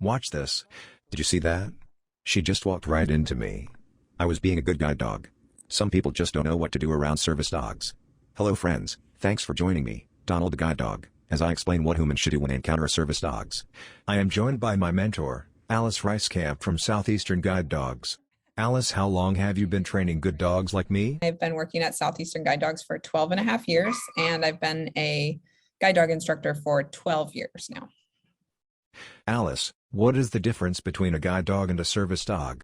Watch this. Did you see that? She just walked right into me. I was being a good guide dog. Some people just don't know what to do around service dogs. Hello friends, thanks for joining me, Donald the Guide Dog, as I explain what humans should do when they encounter service dogs. I am joined by my mentor, RYskamp from Southeastern Guide Dogs. Alice, how long have you been training good dogs like me? I've been working at Southeastern Guide Dogs for 12 and a half years, and I've been a guide dog instructor for 12 years now. Alice, what is the difference between a guide dog and a service dog?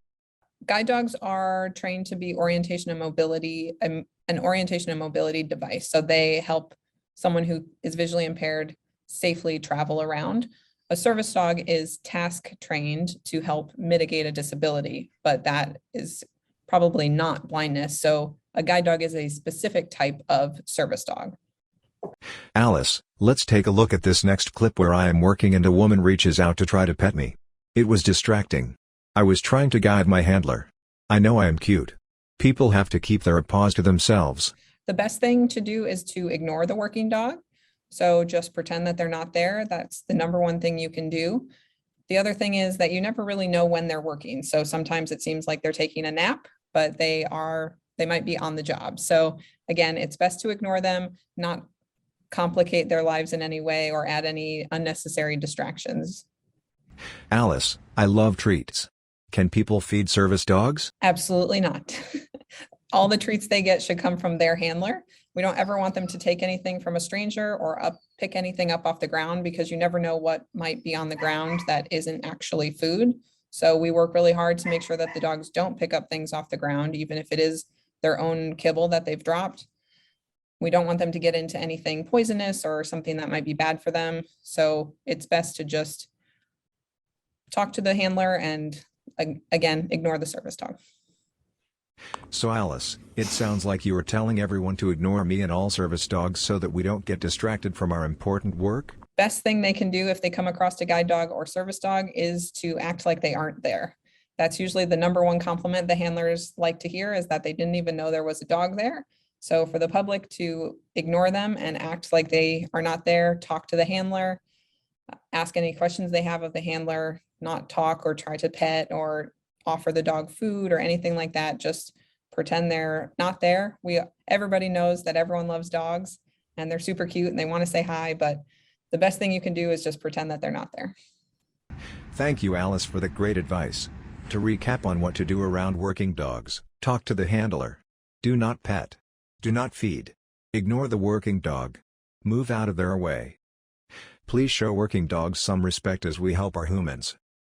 Guide dogs are trained to be orientation and mobility, an orientation and mobility device. So they help someone who is visually impaired safely travel around. A service dog is task trained to help mitigate a disability, but that is probably not blindness. So a guide dog is a specific type of service dog. Alice, let's take a look at this next clip where I am working and a woman reaches out to try to pet me. It was distracting. I was trying to guide my handler. I know I am cute. People have to keep their paws to themselves. The best thing to do is to ignore the working dog. So just pretend that they're not there. That's the number one thing you can do. The other thing is that you never really know when they're working. So sometimes it seems like they're taking a nap, but they might be on the job. So again, it's best to ignore them, not complicate their lives in any way or add any unnecessary distractions. Alice, I love treats. Can people feed service dogs? Absolutely not. All the treats they get should come from their handler. We don't ever want them to take anything from a stranger or pick anything up off the ground, because you never know what might be on the ground that isn't actually food. So we work really hard to make sure that the dogs don't pick up things off the ground, even if it is their own kibble that they've dropped. We don't want them to get into anything poisonous or something that might be bad for them. So it's best to just talk to the handler and again, ignore the service dog. So Alice, it sounds like you are telling everyone to ignore me and all service dogs so that we don't get distracted from our important work? Best thing they can do if they come across a guide dog or service dog is to act like they aren't there. That's usually the number one compliment the handlers like to hear, is that they didn't even know there was a dog there. So for the public to ignore them and act like they are not there, talk to the handler, ask any questions they have of the handler, not talk or try to pet or offer the dog food or anything like that. Just pretend they're not there. Everybody knows that everyone loves dogs and they're super cute and they want to say hi, but the best thing you can do is just pretend that they're not there. Thank you, Alice, for the great advice. To recap on what to do around working dogs: talk to the handler. Do not pet. Do not feed. Ignore the working dog. Move out of their way. Please show working dogs some respect as we help our humans.